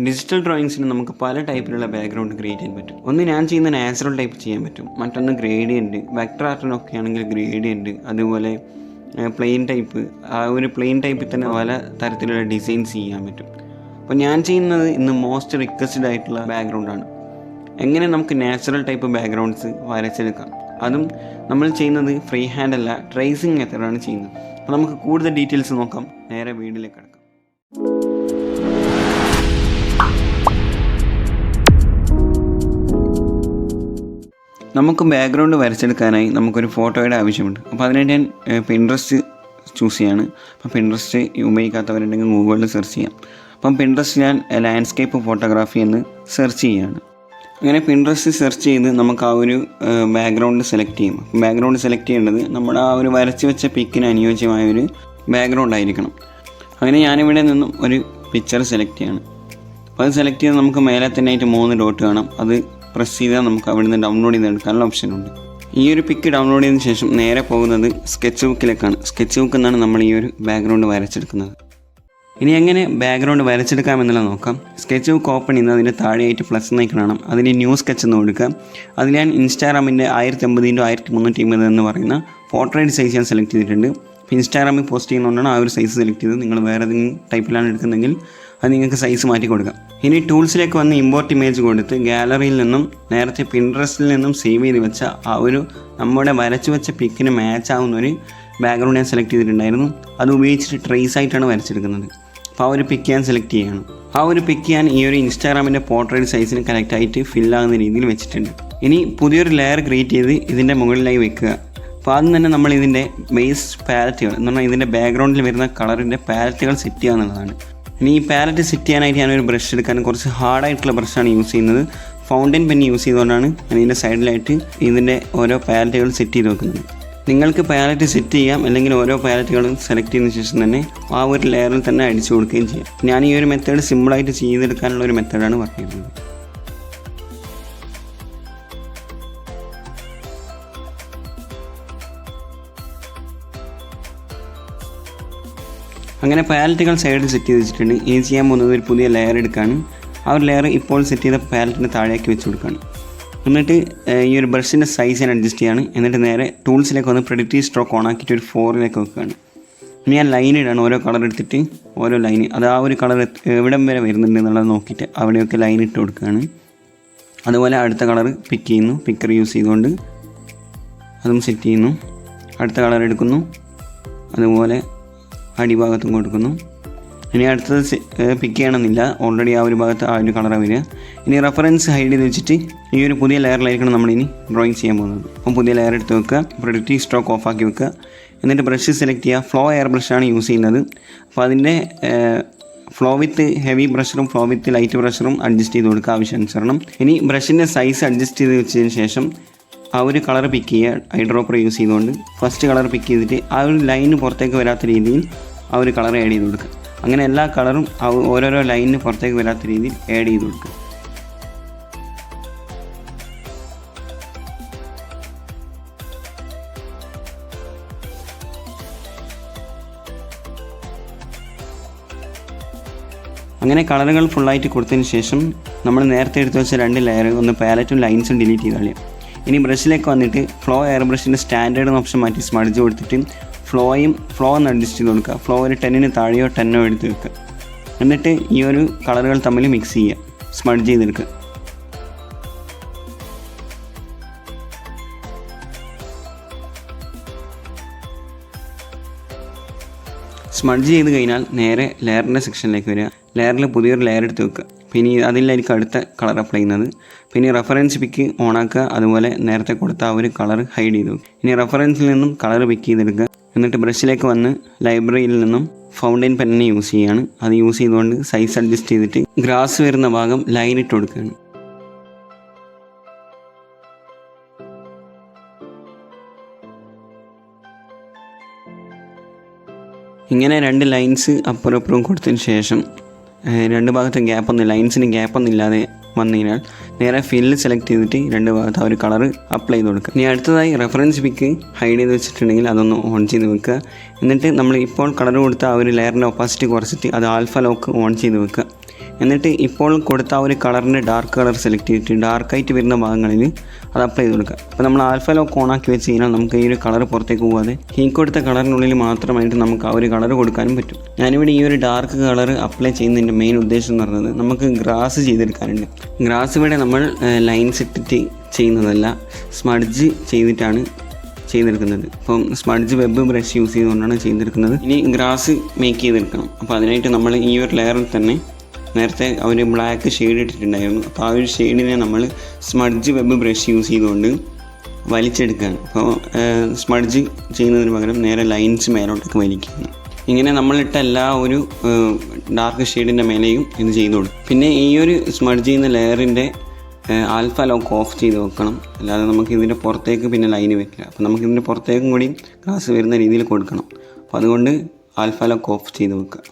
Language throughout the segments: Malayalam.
ഡിജിറ്റൽ ഡ്രോയിങ്സിന് നമുക്ക് പല ടൈപ്പിലുള്ള ബാക്ക്ഗ്രൗണ്ട് ക്രിയേറ്റ് ചെയ്യാൻ പറ്റും. ഒന്ന് ഞാൻ ചെയ്യുന്ന നാച്ചുറൽ ടൈപ്പ് ചെയ്യാൻ പറ്റും, മറ്റൊന്ന് ഗ്രേഡിയൻറ്റ്, വെക്ടർ ആർട്ടിനൊക്കെ ആണെങ്കിൽ ഗ്രേഡിയൻറ്റ്, അതുപോലെ പ്ലെയിൻ ടൈപ്പ്. ആ ഒരു പ്ലെയിൻ ടൈപ്പിൽ തന്നെ പല തരത്തിലുള്ള ഡിസൈൻസ് ചെയ്യാൻ പറ്റും. അപ്പോൾ ഞാൻ ചെയ്യുന്നത് ഇന്ന് മോസ്റ്റ് റിക്വസ്റ്റഡ് ആയിട്ടുള്ള ബാക്ക്ഗ്രൗണ്ടാണ്. എങ്ങനെ നമുക്ക് നാച്ചുറൽ ടൈപ്പ് ബാക്ക്ഗ്രൗണ്ട്സ് വരച്ചെടുക്കാം, അതും നമ്മൾ ചെയ്യുന്നത് ഫ്രീ ഹാൻഡ് അല്ല, ട്രേസിങ് മെത്തേഡാണ് ചെയ്യുന്നത്. അപ്പോൾ നമുക്ക് കൂടുതൽ ഡീറ്റെയിൽസ് നോക്കാം, നേരെ വീഡിയോയിലേക്ക് കിടക്കാം. നമുക്ക് ബാക്ക്ഗ്രൗണ്ട് വരച്ചെടുക്കാനായി നമുക്കൊരു ഫോട്ടോയുടെ ആവശ്യമുണ്ട്. അപ്പോൾ അതിനായിട്ട് ഞാൻ പിൻട്രസ്റ്റ് ചൂസ് ചെയ്യാണ്. അപ്പോൾ പിൻട്രസ്റ്റ് ഉപയോഗിക്കാത്തവരുണ്ടെങ്കിൽ ഗൂഗിളിൽ സെർച്ച് ചെയ്യാം. അപ്പം പിൻട്രസ്റ്റ് ഞാൻ ലാൻഡ്സ്കേപ്പ് ഫോട്ടോഗ്രാഫി എന്ന് സെർച്ച് ചെയ്യുകയാണ്. അങ്ങനെ പിൻട്രസ്റ്റ് സെർച്ച് ചെയ്ത് നമുക്ക് ആ ഒരു ബാക്ക്ഗ്രൗണ്ട് സെലക്ട് ചെയ്യും. ബാക്ക്ഗ്രൗണ്ട് സെലക്ട് ചെയ്യേണ്ടത് നമ്മുടെ ആ ഒരു വരച്ച് വെച്ച പിക്കിന് അനുയോജ്യമായ ഒരു ബാക്ക്ഗ്രൗണ്ട് ആയിരിക്കണം. അങ്ങനെ ഞാനിവിടെ നിന്നും ഒരു പിക്ചർ സെലക്ട് ചെയ്യാണ്. അപ്പോൾ അത് സെലക്ട് ചെയ്ത് നമുക്ക് മേലെ തന്നെ ആയിട്ട് 3 ഡോട്ട് കാണാം. അത് പ്രസ് ചെയ്താൽ നമുക്ക് അവിടെ നിന്ന് ഡൗൺലോഡ് ചെയ്തെടുക്കാനുള്ള ഓപ്ഷനുണ്ട്. ഈ ഒരു പിക്ക് ഡൗൺലോഡ് ചെയ്തതിന് ശേഷം നേരെ പോകുന്നത് സ്കെച്ച് ബുക്കിലേക്കാണ്. സ്കെച്ച് ബുക്കിൽ നിന്നാണ് നമ്മൾ ഈ ഒരു ബാക്ക്ഗ്രൗണ്ട് വരച്ചെടുക്കുന്നത്. ഇനി എങ്ങനെ ബാക്ക്ഗ്രൗണ്ട് വരച്ചെടുക്കാമെന്നുള്ളത് നോക്കാം. സ്കെച്ച് ബുക്ക് ഓപ്പൺ ചെയ്യുന്നത് അതിൻ്റെ താഴെയായിട്ട് പ്ലസ് എന്ന് കാണാം. അതിന് ന്യൂ സ്കെച്ച് എന്ന് കൊടുക്കുക. അതിൽ ഞാൻ ഇൻസ്റ്റാഗ്രാമിൻ്റെ 1080x1350 എന്ന് പറയുന്ന പോർട്രേറ്റ് സൈസ് ഞാൻ സെലക്ട് ചെയ്തിട്ടുണ്ട്. അപ്പോൾ ഇൻസ്റ്റാഗ്രാമിൽ പോസ്റ്റ് ചെയ്യുന്നതുകൊണ്ടാണ് ആ ഒരു സൈസ് സെലക്ട് ചെയ്തത്. നിങ്ങൾ വേറെ ഏതെങ്കിലും ടൈപ്പിലാണ് എടുക്കുന്നതെങ്കിൽ അത് നിങ്ങൾക്ക് സൈസ് മാറ്റി കൊടുക്കാം. ഇനി ടൂൾസിലേക്ക് വന്ന് ഇമ്പോർട്ട് ഇമേജ് കൊടുത്ത് ഗാലറിയിൽ നിന്നും നേരത്തെ പിൻട്രസ്റ്റിൽ നിന്നും സേവ് ചെയ്ത് വെച്ച ആ ഒരു നമ്മുടെ വരച്ചു വെച്ച പിക്കിന് മാച്ച് ആവുന്ന ഒരു ബാക്ക്ഗ്രൗണ്ട് ഞാൻ സെലക്ട് ചെയ്തിട്ടുണ്ടായിരുന്നു. അത് ഉപയോഗിച്ചിട്ട് ട്രേസ് ആയിട്ടാണ് വരച്ചെടുക്കുന്നത്. അപ്പോൾ ആ ഒരു പിക്ക് ഞാൻ സെലക്ട് ചെയ്യുകയാണ്. ആ ഒരു പിക്ക് ഞാൻ ഈ ഒരു ഇൻസ്റ്റാഗ്രാമിൻ്റെ പോർട്രേറ്റ് സൈസിന് കറക്റ്റായിട്ട് ഫില്ലാകുന്ന രീതിയിൽ വെച്ചിട്ടുണ്ട്. ഇനി പുതിയൊരു ലെയർ ക്രിയേറ്റ് ചെയ്ത് ഇതിൻ്റെ മുകളിലായി വെക്കുക. അപ്പോൾ ആദ്യം തന്നെ നമ്മൾ ഇതിൻ്റെ ബേസ് പാലറ്റുകൾ എന്ന് പറഞ്ഞാൽ ഇതിൻ്റെ ബാക്ക്ഗ്രൗണ്ടിൽ വരുന്ന കളറിൻ്റെ പാലറ്റുകൾ സെറ്റ് ചെയ്യുക എന്നുള്ളതാണ്. ഇനി ഈ പാലറ്റ് സെറ്റ് ചെയ്യാനായിട്ട് ഞാനൊരു ബ്രഷ് എടുക്കാൻ കുറച്ച് ഹാർഡായിട്ടുള്ള ബ്രഷാണ് യൂസ് ചെയ്യുന്നത്. ഫൗണ്ടൻ പെൻ യൂസ് ചെയ്തുകൊണ്ടാണ് ഞാൻ ഇതിൻ്റെ സൈഡിലായിട്ട് ഇതിൻ്റെ ഓരോ പാലറ്റുകൾ സെറ്റ് ചെയ്ത് വെക്കുന്നത്. നിങ്ങൾക്ക് പാലറ്റ് സെറ്റ് ചെയ്യാം, അല്ലെങ്കിൽ ഓരോ പാലറ്റുകളും സെലക്ട് ചെയ്തതിന് ശേഷം തന്നെ ആ ഒരു ലെയറിൽ തന്നെ അടിച്ചു കൊടുക്കുകയും ചെയ്യാം. ഞാൻ ഈ ഒരു മെത്തേഡ് സിമ്പിളായിട്ട് ചെയ്തെടുക്കാനുള്ള ഒരു മെത്തേഡാണ് പറയുന്നത്. അങ്ങനെ പാലറ്റുകൾ സൈഡിൽ സെറ്റ് ചെയ്ത് വെച്ചിട്ടുണ്ട്. ഇനി ചെയ്യാൻ പോകുന്നത് ഒരു പുതിയ ലെയർ എടുക്കുകയാണ്. ആ ഒരു ലെയർ ഇപ്പോൾ സെറ്റ് ചെയ്ത പാലറ്റിന് താഴേക്ക് വെച്ച് കൊടുക്കുകയാണ്. എന്നിട്ട് ഈ ഒരു ബ്രഷിൻ്റെ സൈസ് ഞാൻ അഡ്ജസ്റ്റ് ചെയ്യാണ്. എന്നിട്ട് നേരെ ടൂൾസിലേക്ക് വന്ന് പ്രെഡിക്റ്റീവ് സ്ട്രോക്ക് ഓൺ ആക്കിയിട്ട് ഒരു 4ലേക്ക് വെക്കുകയാണ്. ഇനി ഞാൻ ലൈൻ ഇടാണ്. ഓരോ കളർ എടുത്തിട്ട് ഓരോ ലൈൻ, അത് ആ ഒരു കളർ എവിടം വരെ വരുന്നുണ്ട് എന്നുള്ളത് നോക്കിയിട്ട് അവിടെയൊക്കെ ലൈൻ ഇട്ട് കൊടുക്കുകയാണ്. അതുപോലെ അടുത്ത കളർ പിക്ക് ചെയ്യുന്നു, പിക്കർ യൂസ് ചെയ്തുകൊണ്ട് അതും സെറ്റ് ചെയ്യുന്നു. അടുത്ത കളർ എടുക്കുന്നു, അതുപോലെ അടിഭാഗത്തും കൊടുക്കുന്നു. ഇനി അടുത്തത് പിക്ക് ചെയ്യണമെന്നില്ല, ഓൾറെഡി ആ ഒരു ഭാഗത്ത് ആ ഒരു കളറാണ് വരിക. ഇനി റെഫറൻസ് ഹൈഡ് ചെയ്ത് വെച്ചിട്ട് ഈ ഒരു പുതിയ ലെയറിലായിരിക്കണം നമ്മളിനി ഡ്രോയിങ് ചെയ്യാൻ പോകുന്നത്. അപ്പം പുതിയ ലെയർ എടുത്ത് വെക്കുക, പ്രെഡിക്റ്റീവ് സ്ട്രോക്ക് ഓഫാക്കി വെക്കുക. എന്നിട്ട് ബ്രഷ് സെലക്ട് ചെയ്യുക. ഫ്ലോ എയർ ബ്രഷാണ് യൂസ് ചെയ്യുന്നത്. അപ്പോൾ അതിൻ്റെ ഫ്ലോ വിത്ത് ഹെവി ബ്രഷറും ഫ്ലോ വിത്ത് ലൈറ്റ് ബ്രഷറും അഡ്ജസ്റ്റ് ചെയ്ത് കൊടുക്കുക ആവശ്യാനുസരണം. ഇനി ബ്രഷിൻ്റെ സൈസ് അഡ്ജസ്റ്റ് ചെയ്ത് വെച്ചതിന് ശേഷം ആ ഒരു കളർ പിക്ക് ചെയ്യുക. ഐ ഡ്രോപ്പർ യൂസ് ചെയ്തുകൊണ്ട് ഫസ്റ്റ് കളർ പിക്ക് ചെയ്തിട്ട് ആ ഒരു ലൈന് പുറത്തേക്ക് വരാത്ത രീതിയിൽ ആ ഒരു കളർ ആഡ് ചെയ്ത് കൊടുക്കുക. അങ്ങനെ എല്ലാ കളറും ഓരോരോ ലൈനിന് പുറത്തേക്ക് വരാത്ത രീതിയിൽ ആഡ് ചെയ്ത് കൊടുക്കുക. അങ്ങനെ കളറുകൾ ഫുള്ളായിട്ട് കൊടുത്തതിന് ശേഷം നമ്മൾ നേരത്തെ എടുത്ത് വെച്ച 2 ലെയർ ഒന്ന് പാലറ്റും ലൈൻസും ഡിലീറ്റ് ചെയ്ത് കളയാം. ഇനി ബ്രഷിലേക്ക് വന്നിട്ട് ഫ്ലോ എയർ ബ്രഷിൻ്റെ സ്റ്റാൻഡേർഡ് ഓപ്ഷൻ മാറ്റി സ്മഡ്ജ് കൊടുത്തിട്ട് ഫ്ലോ ഒന്ന് അഡ്ജസ്റ്റ് ചെയ്ത് കൊടുക്കുക. ഫ്ലോ ഒരു 10ന് താഴെയോ 10ഓ എടുത്ത് വെക്കുക. എന്നിട്ട് ഈ ഒരു കളറുകൾ തമ്മിൽ മിക്സ് ചെയ്യുക, സ്മഡ്ജ് ചെയ്തെടുക്കുക. സ്മഡ്ജ് ചെയ്ത് കഴിഞ്ഞാൽ നേരെ ലെയറിൻ്റെ സെക്ഷനിലേക്ക് വരിക. ലെയറിൽ പുതിയൊരു ലെയർ എടുത്ത് വെക്കുക. പിന്നെ അതിലായിരിക്കും അടുത്ത കളർ അപ്ലൈ ചെയ്യുന്നത്. പിന്നെ റെഫറൻസ് പിക്ക് ഓണാക്കുക, അതുപോലെ നേരത്തെ കൊടുത്ത ആ ഒരു കളർ ഹൈഡ് ചെയ്തു. ഇനി റെഫറൻസിൽ നിന്നും കളർ പിക്ക് ചെയ്തെടുക്കുക. എന്നിട്ട് ബ്രഷിലേക്ക് വന്ന് ലൈബ്രറിയിൽ നിന്നും ഫൗണ്ടൻ പെന്നിനെ യൂസ് ചെയ്യുകയാണ്. അത് യൂസ് ചെയ്തുകൊണ്ട് സൈസ് അഡ്ജസ്റ്റ് ചെയ്തിട്ട് ഗ്രാസ് വരുന്ന ഭാഗം ലൈൻ ഇട്ട് കൊടുക്കുകയാണ്. ഇങ്ങനെ 2 ലൈൻസ് അപ്പുറം അപ്പുറം കൊടുത്തതിന് ശേഷം 2 ഭാഗത്തും ലൈൻസിന് ഗ്യാപ്പൊന്നും ഇല്ലാതെ വന്നു കഴിഞ്ഞാൽ നേരെ ഫില്ല് സെലക്ട് ചെയ്തിട്ട് 2 ഭാഗത്ത് ആ ഒരു കളർ അപ്ലൈ ചെയ്ത് കൊടുക്കുക. ഇനി അടുത്തതായി റെഫറൻസ് പിക്ക് ഹൈഡ് ചെയ്ത് വെച്ചിട്ടുണ്ടെങ്കിൽ അതൊന്ന് ഓൺ ചെയ്ത് വെക്കുക. എന്നിട്ട് നമ്മൾ ഇപ്പോൾ കളർ കൊടുത്ത ആ ഒരു ലെയറിൻ്റെ ഒപ്പാസിറ്റി കുറച്ചിട്ട് അത് ആൽഫ ലോക്ക് ഓൺ ചെയ്ത് വെക്കുക. എന്നിട്ട് ഇപ്പോൾ കൊടുത്ത ആ ഒരു കളറിൻ്റെ ഡാർക്ക് കളർ സെലക്ട് ചെയ്തിട്ട് ഡാർക്കായിട്ട് വരുന്ന ഭാഗങ്ങളിൽ അത് അപ്ലൈ ചെയ്ത് കൊടുക്കുക. അപ്പോൾ നമ്മൾ ആൽഫ ലോക്ക് ഓൺ ആക്കി വെച്ച് കഴിഞ്ഞാൽ നമുക്ക് ഈ ഒരു കളർ പുറത്തേക്ക് പോകാതെ ഈ കൊടുത്ത കളറിനുള്ളിൽ മാത്രമായിട്ട് നമുക്ക് ആ ഒരു കളർ കൊടുക്കാനും പറ്റും. ഞാനിവിടെ ഈ ഒരു ഡാർക്ക് കളർ അപ്ലൈ ചെയ്യുന്നതിൻ്റെ മെയിൻ ഉദ്ദേശം എന്ന് പറയുന്നത് നമുക്ക് ഗ്രാസ് ചെയ്തെടുക്കാനുണ്ട്. ഗ്രാസ് ഇവിടെ നമ്മൾ ലൈൻസ് ഇട്ടിട്ട് ചെയ്യുന്നതല്ല, സ്മഡ്ജ് ചെയ്തിട്ടാണ് ചെയ്തെടുക്കുന്നത്. അപ്പം സ്മഡ്ജ് വെബ് ബ്രഷ് യൂസ് ചെയ്തുകൊണ്ടാണ് ചെയ്തെടുക്കുന്നത്. ഇനി ഗ്രാസ് മേക്ക് ചെയ്തെടുക്കണം. അപ്പോൾ അതിനായിട്ട് നമ്മൾ ഈ ഒരു ലെയറിൽ തന്നെ നേരത്തെ ഒരു ബ്ലാക്ക് ഷെയ്ഡ് ഇട്ടിട്ടുണ്ടായിരുന്നു. അപ്പോൾ ആ ഒരു ഷെയ്ഡിനെ നമ്മൾ സ്മഡ്ജ് വെബ് ബ്രഷ് യൂസ് ചെയ്തുകൊണ്ട് വലിച്ചെടുക്കുകയാണ്. അപ്പോൾ സ്മഡ്ജ് ചെയ്യുന്നതിന് പകരം നേരെ ലൈൻസ് മേലോട്ടേക്ക് വലിക്കുകയാണ്. ഇങ്ങനെ നമ്മളിട്ട എല്ലാ ഒരു ഡാർക്ക് ഷെയ്ഡിൻ്റെ മേലെയും ഇത് ചെയ്ത് കൊടുക്കും. പിന്നെ ഈ ഒരു സ്മഡ്ജ് ചെയ്യുന്ന ലെയറിൻ്റെ ആൽഫ ലോക്ക് ഓഫ് ചെയ്ത് വെക്കണം, അല്ലാതെ നമുക്ക് ഇതിൻ്റെ പുറത്തേക്ക് പിന്നെ ലൈന് വരില്ല. അപ്പോൾ നമുക്ക് ഇതിൻ്റെ പുറത്തേക്കും കൂടി ഗ്ലാസ് വരുന്ന രീതിയിൽ കൊടുക്കണം. അപ്പോൾ അതുകൊണ്ട് ആൽഫ ലോക്ക് ഓഫ് ചെയ്ത് വെക്കുക.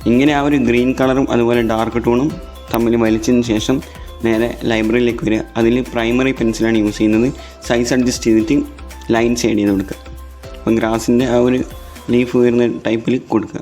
ഇങ്ങനെ ആ ഒരു ഗ്രീൻ കളറും അതുപോലെ ഡാർക്ക് ടോണും തമ്മിൽ വലിച്ചതിന് ശേഷം നേരെ ലൈബ്രറിയിലേക്ക് വരിക. അതിൽ പ്രൈമറി പെൻസിലാണ് യൂസ് ചെയ്യുന്നത്. സൈസ് അഡ്ജസ്റ്റ് ചെയ്തിട്ട് ലൈൻ ഷെയ്ഡ് ചെയ്ത് കൊടുക്കുക. അപ്പം ഗ്രാസിൻ്റെ ആ ഒരു ലീഫ് വരുന്ന ടൈപ്പിൽ കൊടുക്കുക.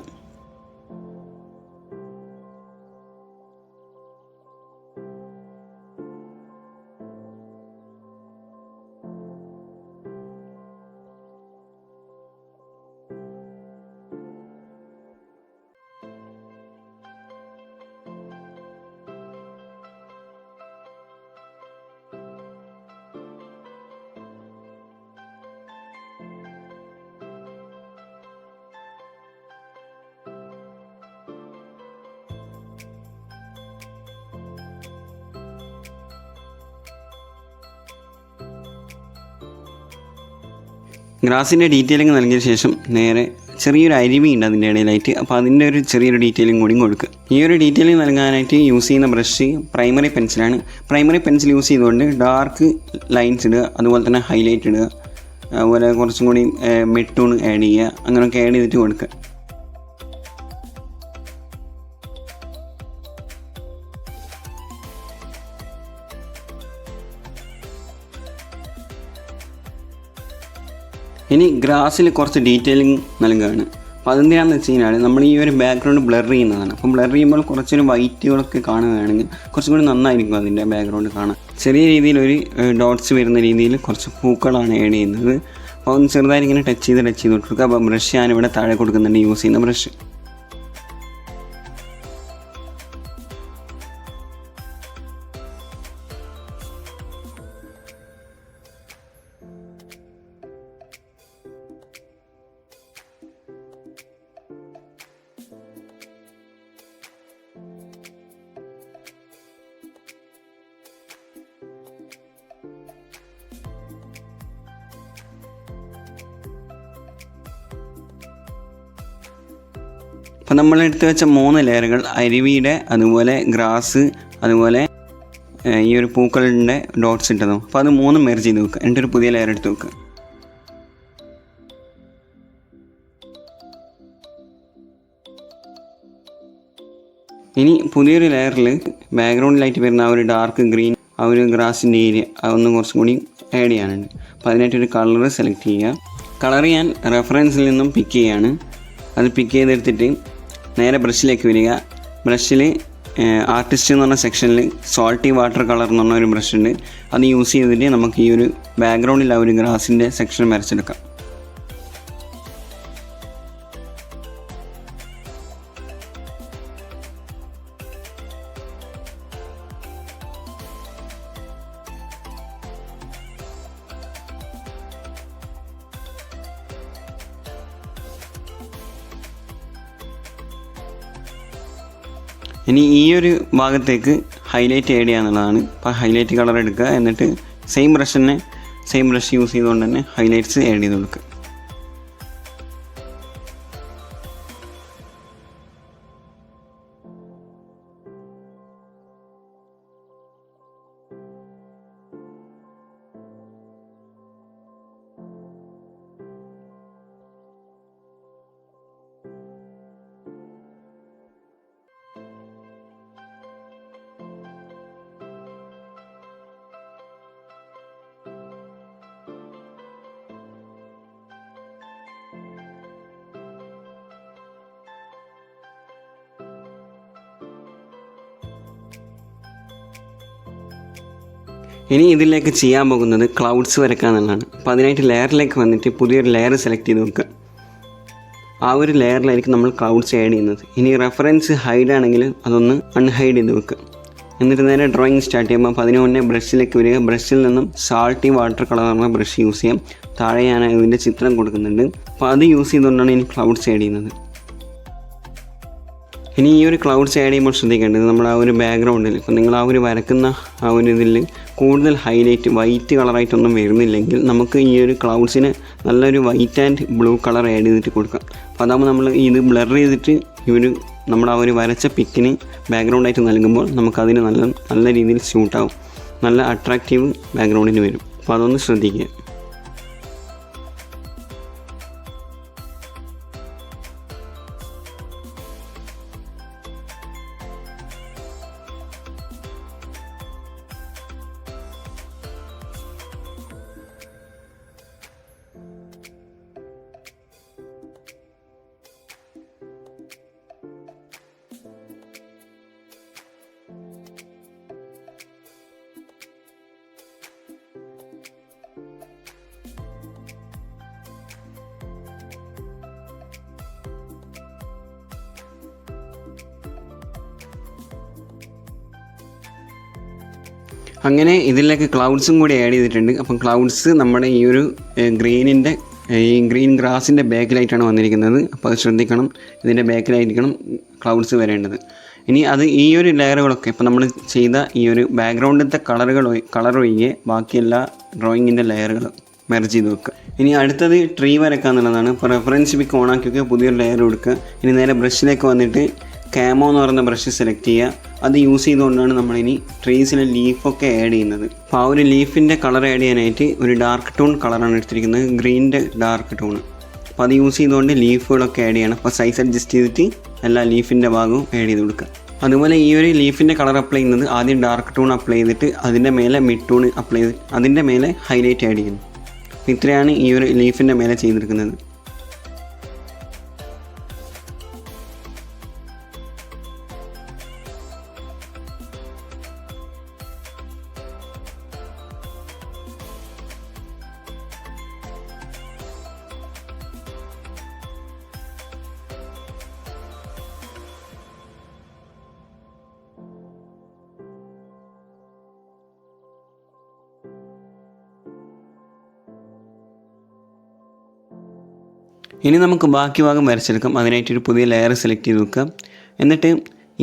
ഗ്രാസിൻ്റെ ഡീറ്റെയിലിംഗ് നൽകിയ ശേഷം നേരെ ചെറിയൊരു അരുവി ഉണ്ട് അതിൻ്റെ ഇടയിലായിട്ട്. അപ്പോൾ അതിൻ്റെ ഒരു ചെറിയൊരു ഡീറ്റെയിലിംഗ് കൂടി കൊടുക്കുക. ഈ ഒരു ഡീറ്റെയിലിംഗ് നൽകാനായിട്ട് യൂസ് ചെയ്യുന്ന ബ്രഷ് പ്രൈമറി പെൻസിലാണ്. പ്രൈമറി പെൻസിൽ യൂസ് ചെയ്തുകൊണ്ട് ഡാർക്ക് ലൈൻസ് ഇടുക, അതുപോലെ തന്നെ ഹൈലൈറ്റ് ഇടുക, അതുപോലെ കുറച്ചും കൂടി മിഡ് ടോൺ ആഡ് ചെയ്യുക, അങ്ങനെയൊക്കെ ആഡ് ചെയ്തിട്ട് കൊടുക്കുക. ഇനി ഗ്രാസിൽ കുറച്ച് ഡീറ്റെയിലിംഗ് നൽകുകയാണ്. അപ്പോൾ അതെന്തിനാണെന്ന് വെച്ച് കഴിഞ്ഞാൽ നമ്മൾ ഈ ഒരു ബാക്ക്ഗ്രൗണ്ട് ബ്ലർ ചെയ്യുന്നതാണ്. അപ്പം ബ്ലർ ചെയ്യുമ്പോൾ കുറച്ചൊരു വൈറ്റുകളൊക്കെ കാണുകയാണെങ്കിൽ കുറച്ചും കൂടി നന്നായിരിക്കും അതിൻ്റെ ബാക്ക്ഗ്രൗണ്ട് കാണാൻ. ചെറിയ രീതിയിൽ ഒരു ഡോട്ട്സ് വരുന്ന രീതിയിൽ കുറച്ച് പൂക്കളാണ് ആഡ് ചെയ്യുന്നത്. അപ്പോൾ ഒന്ന് ചെറുതായിട്ട് ഇങ്ങനെ ടച്ച് ചെയ്ത് കൊടുക്കുക. അപ്പോൾ ബ്രഷ് ഞാനിവിടെ താഴെ കൊടുക്കുന്നുണ്ട്, യൂസ് ചെയ്യുന്ന ബ്രഷ്. അപ്പോൾ നമ്മൾ എടുത്ത് വെച്ച 3 ലെയറുകൾ അരുവിയുടെ, അതുപോലെ ഗ്രാസ്, അതുപോലെ ഈ ഒരു പൂക്കളുടെ ഡോട്ട്സ് ഇട്ടതോ, അപ്പോൾ അത് 3 മെർജ് ചെയ്ത് വെക്കുക. എന്നിട്ട് ഒരു പുതിയ ലെയർ എടുത്ത് വെക്കുക. ഇനി പുതിയൊരു ലെയറിൽ ബാക്ക്ഗ്രൗണ്ടിലായിട്ട് വരുന്ന ആ ഒരു ഡാർക്ക് ഗ്രീൻ, ആ ഒരു ഗ്രാസിൻ്റെ ഏരിയ അതൊന്നും കുറച്ചും കൂടി ആഡ് ചെയ്യാനുണ്ട്. അപ്പോൾ അതിനായിട്ടൊരു കളർ സെലക്ട് ചെയ്യുക. കളർ ഞാൻ റെഫറൻസിൽ നിന്നും പിക്ക് ചെയ്യാണ്. അത് പിക്ക് ചെയ്തെടുത്തിട്ട് നേരെ ബ്രഷിലേക്ക് വരിക. ബ്രഷിൽ ആർട്ടിസ്റ്റ് എന്ന് പറഞ്ഞ സെക്ഷനിൽ സോൾട്ടി വാട്ടർ കളർ എന്ന് പറഞ്ഞ ഒരു ബ്രഷ് ഉണ്ട്. അത് യൂസ് ചെയ്തിട്ട് നമുക്ക് ഈ ഒരു ബാക്ക്ഗ്രൗണ്ടിൽ ആ ഒരു ഗ്രാസിൻ്റെ സെക്ഷൻ വരച്ചെടുക്കാം. ഇനി ഈ ഒരു ഭാഗത്തേക്ക് ഹൈലൈറ്റ് ആഡ് ചെയ്യുക എന്നുള്ളതാണ്. അപ്പോൾ ഹൈലൈറ്റ് കളർ എടുക്കുക, എന്നിട്ട് സെയിം ബ്രഷ് യൂസ് ചെയ്തുകൊണ്ട് തന്നെ ഹൈലൈറ്റ്സ് ആഡ് ചെയ്ത് കൊടുക്കുക. ഇനി ഇതിലേക്ക് ചെയ്യാൻ പോകുന്നത് ക്ലൗഡ്സ് വരയ്ക്കുക എന്നുള്ളതാണ്. അപ്പോൾ അതിനായിട്ട് ലെയറിലേക്ക് വന്നിട്ട് പുതിയൊരു ലെയർ സെലക്ട് ചെയ്ത് വെക്കുക. ആ ഒരു ലെയറിലായിരിക്കും നമ്മൾ ക്ലൗഡ്സ് ആഡ് ചെയ്യുന്നത്. ഇനി റെഫറൻസ് ഹൈഡ് ആണെങ്കിൽ അതൊന്ന് അൺഹൈഡ് ചെയ്ത് വെക്കുക. എന്നിട്ട് നേരെ ഡ്രോയിങ് സ്റ്റാർട്ട് ചെയ്യുമ്പോൾ അപ്പോൾ അതിന് മുന്നേ ബ്രഷിലേക്ക് വരിക. ബ്രഷിൽ നിന്നും സാൾട്ടി വാട്ടർ കളർ എന്ന ബ്രഷ് യൂസ് ചെയ്യാം. താഴെ ഞാൻ ഇതിൻ്റെ ചിത്രം കൊടുക്കുന്നുണ്ട്. അപ്പോൾ അത് യൂസ് ചെയ്തുകൊണ്ടാണ് ഇനി ക്ലൗഡ്സ് ആഡ് ചെയ്യുന്നത്. ഇനി ഈ ഒരു ക്ലൗഡ്സ് ആഡ് ചെയ്യുമ്പോൾ ശ്രദ്ധിക്കേണ്ടത് നമ്മൾ ആ ഒരു ബാക്ക്ഗ്രൗണ്ടിൽ ഇപ്പോൾ നിങ്ങൾ ആ ഒരു വരക്കുന്ന ആ ഒരു ഇതിൽ കൂടുതൽ ഹൈലൈറ്റ് വൈറ്റ് കളറായിട്ടൊന്നും വരുന്നില്ലെങ്കിൽ നമുക്ക് ഈ ഒരു ക്ലൗഡ്സിന് നല്ലൊരു white and blue colour add ചെയ്തിട്ട് കൊടുക്കാം. അപ്പോൾ അതാകുമ്പോൾ നമ്മൾ ഇത് ബ്ലർ ചെയ്തിട്ട് ഈ ഒരു നമ്മൾ ആ ഒരു വരച്ച പിക്കിന് ബാക്ക്ഗ്രൗണ്ടായിട്ട് നൽകുമ്പോൾ നമുക്കതിന് നല്ല രീതിയിൽ സ്യൂട്ടാവും, നല്ല അട്രാക്റ്റീവ് ബാക്ക്ഗ്രൗണ്ടിന് വരും. അപ്പോൾ അതൊന്ന് ശ്രദ്ധിക്കുക. അങ്ങനെ ഇതിലേക്ക് ക്ലൗഡ്സും കൂടി ആഡ് ചെയ്തിട്ടുണ്ട്. അപ്പം ക്ലൗഡ്സ് നമ്മുടെ ഈ ഒരു ഗ്രീൻ ഗ്രാസിൻ്റെ ബാക്കിലായിട്ടാണ് വന്നിരിക്കുന്നത്. അപ്പോൾ അത് ശ്രദ്ധിക്കണം, ഇതിൻ്റെ ബാക്കിലായിരിക്കണം ക്ലൗഡ്സ് വരേണ്ടത്. ഇനി അത് ഈ ഒരു ലെയറുകളൊക്കെ ഇപ്പോൾ നമ്മൾ ചെയ്ത ഈ ഒരു ബാക്ക്ഗ്രൗണ്ടിലത്തെ കളർ ഒഴികെ ബാക്കി എല്ലാ ഡ്രോയിങ്ങിൻ്റെ ലെയറുകളും മെർജ് ചെയ്ത് വെക്കുക. ഇനി അടുത്തത് ട്രീ വരക്കുക എന്നുള്ളതാണ്. ഇപ്പോൾ റെഫറൻസ് പിക്ക് ഓണാക്കിയൊക്കെ പുതിയൊരു ലെയർ കൊടുക്കുക. ഇനി നേരെ ബ്രഷിലേക്ക് വന്നിട്ട് കാമോ എന്ന് പറയുന്ന ബ്രഷ് സെലക്ട് ചെയ്യുക. അത് യൂസ് ചെയ്തുകൊണ്ടാണ് നമ്മളിനി ട്രീസിലെ ലീഫൊക്കെ ആഡ് ചെയ്യുന്നത്. അപ്പോൾ ആ ഒരു ലീഫിൻ്റെ കളർ ആഡ് ചെയ്യാനായിട്ട് ഒരു ഡാർക്ക് ടോൺ കളറാണ് എടുത്തിരിക്കുന്നത്, ഗ്രീൻ്റെ ഡാർക്ക് ടോൺ. അപ്പോൾ അത് യൂസ് ചെയ്തുകൊണ്ട് ലീഫുകളൊക്കെ ആഡ് ചെയ്യണം. അപ്പോൾ സൈസ് അഡ്ജസ്റ്റ് ചെയ്തിട്ട് എല്ലാ ലീഫിൻ്റെ ഭാഗവും ആഡ് ചെയ്ത് കൊടുക്കുക. അതുപോലെ ഈ ഒരു ലീഫിൻ്റെ കളർ അപ്ലൈ ചെയ്യുന്നത് ആദ്യം ഡാർക്ക് ടോൺ അപ്ലൈ ചെയ്തിട്ട് അതിൻ്റെ മേലെ മിഡ് ടോൺ അപ്ലൈ ചെയ്ത് അതിൻ്റെ മേലെ ഹൈലൈറ്റ് ആഡ് ചെയ്യുന്നു. ഇത്രയാണ് ഈ ഒരു ലീഫിൻ്റെ മേലെ ചെയ്തെടുക്കുന്നത്. ഇനി നമുക്ക് ബാക്കി ഭാഗം വരച്ചെടുക്കാം. അതിനായിട്ടൊരു പുതിയ ലെയർ സെലക്ട് ചെയ്ത് വെക്കുക. എന്നിട്ട്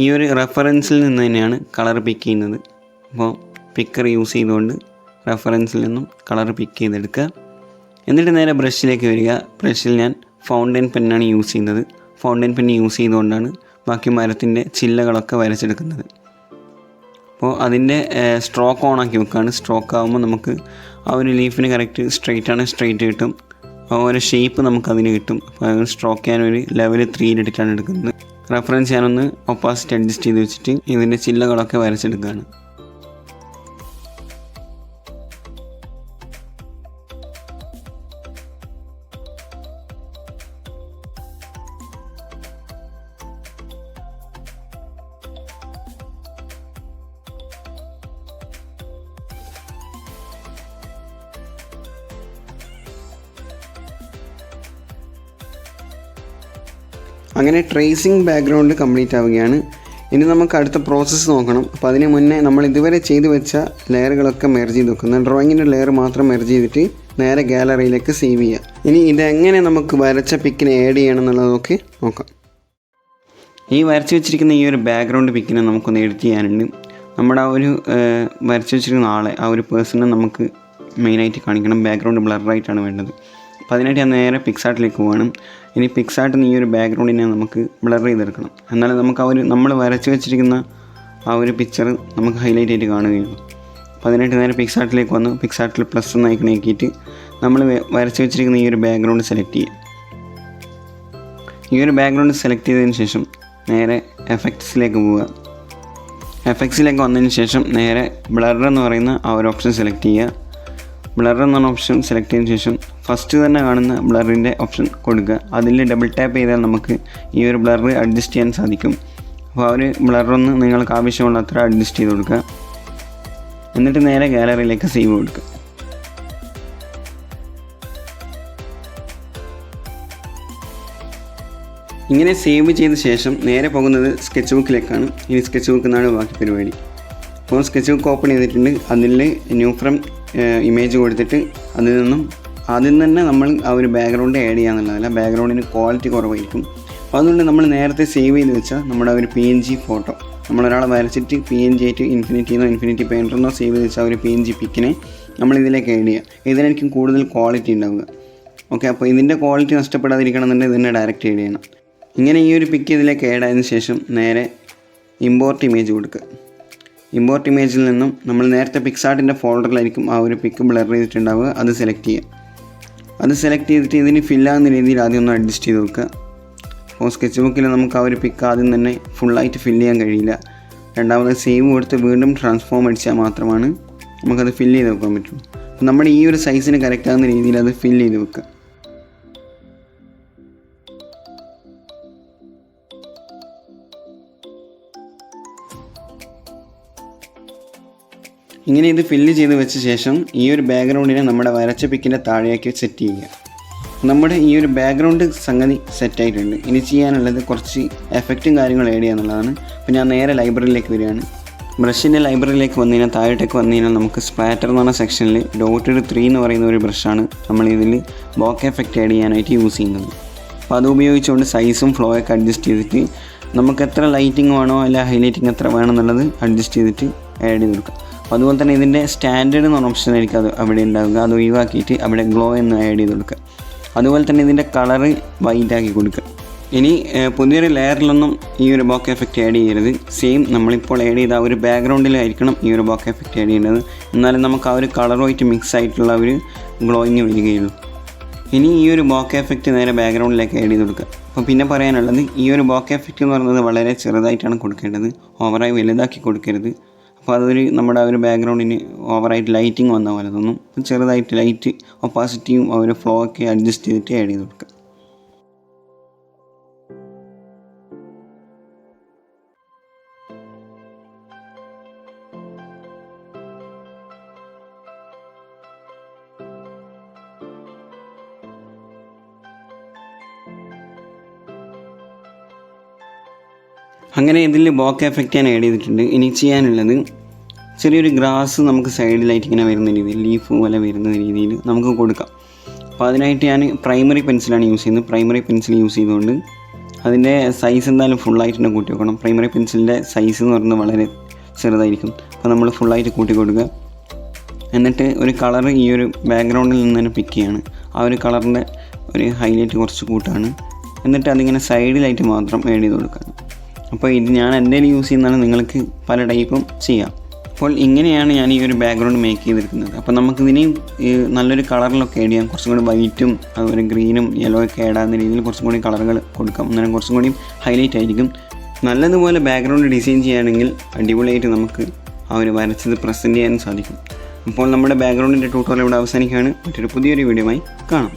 ഈ ഒരു റെഫറൻസിൽ നിന്ന് തന്നെയാണ് കളർ പിക്ക് ചെയ്യുന്നത്. അപ്പോൾ പിക്കർ യൂസ് ചെയ്തുകൊണ്ട് റെഫറൻസിൽ നിന്നും കളർ പിക്ക് ചെയ്തെടുക്കുക. എന്നിട്ട് നേരെ ബ്രഷിലേക്ക് വരിക. ബ്രഷിൽ ഞാൻ ഫൗണ്ടൻ പെന്നാണ് യൂസ് ചെയ്യുന്നത്. ഫൗണ്ടൻ പെൻ യൂസ് ചെയ്തുകൊണ്ടാണ് ബാക്കി മരത്തിൻ്റെ ചില്ലകളൊക്കെ വരച്ചെടുക്കുന്നത്. അപ്പോൾ അതിൻ്റെ സ്ട്രോക്ക് ഓണാക്കി വെക്കുകയാണ്. സ്ട്രോക്ക് ആകുമ്പോൾ നമുക്ക് ആ ഒരു ലീഫിന് കറക്റ്റ് സ്ട്രെയിറ്റ് കിട്ടും. ആ ഒരു ഷേപ്പ് നമുക്കതിന് കിട്ടും. അപ്പോൾ സ്ട്രോക്ക് ഞാനൊരു ലെവൽ 3 എടുക്കുന്നത്. റെഫറൻസ് ഞാനൊന്ന് ഒപ്പാസിറ്റി അഡ്ജസ്റ്റ് ചെയ്ത് വെച്ചിട്ട് ഇതിൻ്റെ ചില്ലകളൊക്കെ വരച്ചെടുക്കുകയാണ്. അങ്ങനെ ട്രേസിങ് ബാക്ക്ഗ്രൗണ്ട് കംപ്ലീറ്റ് ആവുകയാണ്. ഇനി നമുക്ക് അടുത്ത പ്രോസസ്സ് നോക്കണം. അപ്പോൾ അതിന് മുന്നേ നമ്മൾ ഇതുവരെ ചെയ്തു വെച്ച ലെയറുകളൊക്കെ മെർജ് ചെയ്ത് വെക്കുന്നത്. ഡ്രോയിങ്ങിൻ്റെ ലെയർ മാത്രം മെർജ് ചെയ്തിട്ട് നേരെ ഗാലറിയിലേക്ക് സേവ് ചെയ്യുക. ഇനി ഇതെങ്ങനെ നമുക്ക് വരച്ച പിക്കിനെ ആഡ് ചെയ്യണം എന്നുള്ളതൊക്കെ നോക്കാം. ഈ വരച്ച് വെച്ചിരിക്കുന്ന ഈ ഒരു ബാക്ക്ഗ്രൗണ്ട് പിക്കിനെ നമുക്കൊന്ന് എഡിറ്റ് ചെയ്യാനുണ്ട്. നമ്മുടെ ആ ഒരു വരച്ച് വെച്ചിരിക്കുന്ന ആളെ, ആ ഒരു പേഴ്സണെ നമുക്ക് മെയിനായിട്ട് കാണിക്കണം. ബാക്ക്ഗ്രൗണ്ട് ബ്ലറായിട്ടാണ് വേണ്ടത്. അപ്പോൾ അതിനായിട്ട് ഞാൻ നേരെ പിക്സാർട്ടിലേക്ക് പോകണം. ഇനി പിക്സാർട്ടിൽ നിന്ന് ഈ ഒരു ബാക്ക്ഗ്രൗണ്ടിനെ നമുക്ക് ബ്ലർ ചെയ്തെടുക്കണം. എന്നാലും നമുക്ക് ആ ഒരു നമ്മൾ വരച്ച് വെച്ചിരിക്കുന്ന ആ ഒരു പിക്ചർ നമുക്ക് ഹൈലൈറ്റ് ആയിട്ട് കാണുകയുള്ളൂ. അപ്പോൾ അതിനായിട്ട് നേരെ പിക്സാർട്ടിലേക്ക് വന്ന് പിക്സാർട്ടിൽ പ്ലസ് എന്ന് ഐക്കൺ ആക്കിയിട്ട് നമ്മൾ വരച്ച് വെച്ചിരിക്കുന്ന ഈ ഒരു ബാക്ക്ഗ്രൗണ്ട് സെലക്ട് ചെയ്യുക. ഈ ഒരു ബാക്ക്ഗ്രൗണ്ട് സെലക്ട് ചെയ്തതിന് ശേഷം നേരെ എഫക്ട്സിലേക്ക് പോവുക. എഫക്ട്സിലേക്ക് വന്നതിന് ശേഷം നേരെ ബ്ലർ എന്ന് പറയുന്ന ആ ഒരു ഓപ്ഷൻ സെലക്ട് ചെയ്യുക. ബ്ലർ എന്ന ഓപ്ഷൻ സെലക്ട് ചെയ്തതിന് ശേഷം ഫസ്റ്റ് തന്നെ കാണുന്ന ബ്ലറിൻ്റെ ഓപ്ഷൻ കൊടുക്കുക. അതിൽ ഡബിൾ ടാപ്പ് ചെയ്താൽ നമുക്ക് ഈ ഒരു ബ്ലർ അഡ്ജസ്റ്റ് ചെയ്യാൻ സാധിക്കും. അപ്പോൾ ആ ഒരു ബ്ലറൊന്ന് നിങ്ങൾക്ക് ആവശ്യമുള്ള അത്ര അഡ്ജസ്റ്റ് ചെയ്ത് കൊടുക്കുക. എന്നിട്ട് നേരെ ഗാലറിയിലേക്ക് സേവ് കൊടുക്കുക. ഇങ്ങനെ സേവ് ചെയ്ത ശേഷം നേരെ പോകുന്നത് സ്കെച്ച് ബുക്കിലേക്കാണ്. ഇനി സ്കെച്ച് ബുക്കിൽ നിന്നാണ് ബാക്കി പരിപാടി. അപ്പോൾ സ്കെച്ച് ബുക്ക് ഓപ്പൺ ചെയ്തിട്ടുണ്ട്. അതിൽ ന്യൂ ഫ്രം ഇമേജ് കൊടുത്തിട്ട് അതിൽ നിന്നും ആദ്യം തന്നെ നമ്മൾ ആ ഒരു ബാക്ക്ഗ്രൗണ്ട് ആഡ് ചെയ്യാന്നുള്ളതല്ല, ബാക്ക്ഗ്രൗണ്ടിന് ക്വാളിറ്റി കുറവായിരിക്കും. അപ്പോൾ അതുകൊണ്ട് നമ്മൾ നേരത്തെ സേവ് ചെയ്ത് വെച്ചാൽ നമ്മുടെ ഒരു PNG ഫോട്ടോ, നമ്മളൊരാളെ വരച്ചിട്ട് PNG ആയിട്ട് ഇൻഫിനിറ്റി പെയിൻറ്ററെന്നോ സേവ് ചെയ്ത് വെച്ചാൽ ഒരു PNG പിക്കിനെ നമ്മൾ ഇതിലേക്ക് ആഡ് ചെയ്യുക. ഇതിനായിരിക്കും കൂടുതൽ ക്വാളിറ്റി ഉണ്ടാവുക. ഓക്കെ, അപ്പോൾ ഇതിൻ്റെ ക്വാളിറ്റി നഷ്ടപ്പെടാതിരിക്കണം എന്നുണ്ടെങ്കിൽ ഇതിനെ ഡയറക്റ്റ് ആഡ് ചെയ്യണം. ഇങ്ങനെ ഈ ഒരു പിക്ക് ഇതിലേക്ക് ആഡ് ആയതിനു ശേഷം നേരെ ഇമ്പോർട്ട് ഇമേജ് കൊടുക്കുക. ഇമ്പോർട്ട് ഇമേജിൽ നിന്നും നമ്മൾ നേരത്തെ പിക്സാർട്ടിൻ്റെ ഫോൾഡറിലായിരിക്കും ആ ഒരു പിക്ക് ബ്ലർ ചെയ്തിട്ടുണ്ടാവുക. അത് സെലക്ട് ചെയ്യുക. അത് സെലക്ട് ചെയ്തിട്ട് ഇതിന് ഫില്ലാകുന്ന രീതിയിൽ ആദ്യം ഒന്ന് അഡ്ജസ്റ്റ് ചെയ്ത് വെക്കുക. അപ്പോൾ സ്കെച്ച് ബുക്കിൽ നമുക്ക് ആ ഒരു പിക്ക് ആദ്യം തന്നെ ഫുള്ളായിട്ട് ഫില്ല് ചെയ്യാൻ കഴിയില്ല. രണ്ടാമത് സേവ് കൊടുത്ത് വീണ്ടും ട്രാൻസ്ഫോം അടിച്ചാൽ മാത്രമാണ് നമുക്കത് ഫില്ല് ചെയ്ത് വെക്കാൻ പറ്റുള്ളൂ. അപ്പോൾ നമ്മുടെ ഈ ഒരു സൈസിന് കറക്റ്റ് ആകുന്ന രീതിയിൽ അത് ഫില്ല് ചെയ്ത് വെക്കുക. ഇങ്ങനെ ഇത് ഫില്ല് ചെയ്ത് വെച്ച ശേഷം ഈ ഒരു ബാക്ക്ഗ്രൗണ്ടിനെ നമ്മുടെ വരച്ച പിക്കിൻ്റെ താഴേക്ക് സെറ്റ് ചെയ്യുക. നമ്മുടെ ഈ ഒരു ബാക്ക്ഗ്രൗണ്ട് സംഗതി സെറ്റായിട്ടുണ്ട്. ഇനി ചെയ്യാനുള്ളത് കുറച്ച് എഫക്റ്റും കാര്യങ്ങളും ആഡ് ചെയ്യാന്നുള്ളതാണ്. അപ്പോൾ ഞാൻ നേരെ ലൈബ്രറിയിലേക്ക് വരികയാണ്. ബ്രഷിൻ്റെ ലൈബ്രറിയിലേക്ക് വന്നു കഴിഞ്ഞാൽ താഴോട്ടേക്ക് വന്നു കഴിഞ്ഞാൽ നമുക്ക് സ്പാറ്റർ എന്ന് പറഞ്ഞ സെക്ഷനിൽ ഡോട്ടഡ് 3 എന്ന് പറയുന്ന ഒരു ബ്രഷാണ് നമ്മളിതിൽ ബോക്കെ എഫക്റ്റ് ആഡ് ചെയ്യാനായിട്ട് യൂസ് ചെയ്യുന്നത്. അപ്പോൾ അത് ഉപയോഗിച്ചുകൊണ്ട് സൈസും ഫ്ലോ ഒക്കെ അഡ്ജസ്റ്റ് ചെയ്തിട്ട് നമുക്ക് എത്ര ലൈറ്റിംഗ് വേണോ അല്ല ഹൈലൈറ്റിംഗ് എത്ര വേണമെന്നുള്ളത് അഡ്ജസ്റ്റ് ചെയ്തിട്ട് ആഡ് ചെയ്ത് കൊടുക്കാം. അപ്പോൾ അതുപോലെ തന്നെ ഇതിൻ്റെ സ്റ്റാൻഡേർഡ് എന്ന് പറഞ്ഞ ഓപ്ഷൻ ആയിരിക്കും അത് അവിടെ ഉണ്ടാവുക. അത് ഒഴിവാക്കിയിട്ട് അവിടെ ഗ്ലോ എന്ന് ആഡ് ചെയ്ത് കൊടുക്കുക. അതുപോലെ തന്നെ ഇതിൻ്റെ കളറ് വൈറ്റ് ആക്കി കൊടുക്കുക. ഇനി പുതിയൊരു ലെയറിലൊന്നും ഈ ഒരു ബോക്കെ എഫക്റ്റ് ആഡ് ചെയ്യരുത്. സെയിം നമ്മളിപ്പോൾ ആഡ് ചെയ്ത ആ ഒരു ബാക്ക്ഗ്രൗണ്ടിലായിരിക്കണം ഈ ഒരു ബോക്കെ എഫക്റ്റ് ആഡ് ചെയ്യേണ്ടത്. എന്നാലും നമുക്ക് ആ ഒരു കളറുമായിട്ട് മിക്സ് ആയിട്ടുള്ള ഒരു ഗ്ലോയിങ് വരികയുള്ളൂ. ഇനി ഈ ഒരു ബോക്കെ എഫക്റ്റ് നേരെ ബാക്ക്ഗ്രൗണ്ടിലേക്ക് ആഡ് ചെയ്ത് കൊടുക്കുക. അപ്പോൾ പിന്നെ പറയാനുള്ളത് ഈ ഒരു ബോക്കെ എഫക്റ്റ് എന്ന് പറയുന്നത് വളരെ ചെറുതായിട്ടാണ് കൊടുക്കേണ്ടത്. ഓവറായി വലുതാക്കി കൊടുക്കരുത്. അപ്പോൾ അതൊരു നമ്മുടെ ആ ഒരു ബാക്ക്ഗ്രൗണ്ടിന് ഓവറായിട്ട് ലൈറ്റിംഗ് വന്ന പോലെ തോന്നും. ചെറുതായിട്ട് ലൈറ്റ് ഒപ്പാസിറ്റിയും ആ ഒരു ഫ്ലോ ഒക്കെ അഡ്ജസ്റ്റ് ചെയ്തിട്ട് ആഡ് ചെയ്ത് കൊടുക്കുക. അങ്ങനെ ഇതിൽ ബോക്കെ എഫക്റ്റ് ഞാൻ ആഡ് ചെയ്തിട്ടുണ്ട്. ഇനി ചെയ്യാനുള്ളത് ചെറിയൊരു ഗ്രാസ് നമുക്ക് സൈഡിലായിട്ട് ഇങ്ങനെ വരുന്ന രീതിയിൽ ലീഫ് പോലെ വരുന്ന രീതിയിൽ നമുക്ക് കൊടുക്കാം. അപ്പോൾ അതിനായിട്ട് ഞാൻ പ്രൈമറി പെൻസിലാണ് യൂസ് ചെയ്യുന്നത്. പ്രൈമറി പെൻസിൽ യൂസ് ചെയ്തുകൊണ്ട് അതിൻ്റെ സൈസ് എന്തായാലും ഫുള്ളായിട്ട് തന്നെ കൂട്ടി വെക്കണം. പ്രൈമറി പെൻസിലിൻ്റെ സൈസ് എന്ന് പറയുന്നത് വളരെ ചെറുതായിരിക്കും. അപ്പോൾ നമ്മൾ ഫുള്ളായിട്ട് കൂട്ടി കൊടുക്കുക. എന്നിട്ട് ഒരു കളർ ഈ ഒരു ബാക്ക്ഗ്രൗണ്ടിൽ നിന്ന് തന്നെ പിക്ക് ചെയ്യാണ്. ആ ഒരു കളറിൻ്റെ ഒരു ഹൈലൈറ്റ് കുറച്ച് കൂട്ടാണ്. എന്നിട്ട് അതിങ്ങനെ സൈഡിലായിട്ട് മാത്രം ആഡ് ചെയ്ത് കൊടുക്കുകയാണ്. അപ്പോൾ ഇത് ഞാൻ എൻ്റെ യൂസ് ചെയ്യുന്നതാണ്. നിങ്ങൾക്ക് പല ടൈപ്പും ചെയ്യാം. അപ്പോൾ ഇങ്ങനെയാണ് ഞാൻ ഈ ഒരു ബാക്ക്ഗ്രൗണ്ട് മേക്ക് ചെയ്തിരിക്കുന്നത്. അപ്പോൾ നമുക്കിതിനെയും നല്ലൊരു കളറിലൊക്കെ ആഡ് ചെയ്യാം. കുറച്ചും കൂടി വൈറ്റും അതുപോലെ ഗ്രീനും യെല്ലോ ഒക്കെ ആഡ് ആകുന്ന രീതിയിൽ കുറച്ചും കൂടി കളറുകൾ കൊടുക്കാം. അന്നേരം കുറച്ചും കൂടി ഹൈലൈറ്റ് ആയിരിക്കും. നല്ലതുപോലെ ബാക്ക്ഗ്രൗണ്ട് ഡിസൈൻ ചെയ്യുകയാണെങ്കിൽ അടിപൊളിയായിട്ട് നമുക്ക് ആ ഒരു വരച്ചത് പ്രസൻറ്റ് ചെയ്യാൻ സാധിക്കും. അപ്പോൾ നമ്മുടെ ബാക്ക്ഗ്രൗണ്ടിൻ്റെ ട്യൂട്ടോറിയൽ ഇവിടെ അവസാനിക്കുകയാണ്. മറ്റൊരു പുതിയൊരു വീഡിയോയുമായി കാണാം.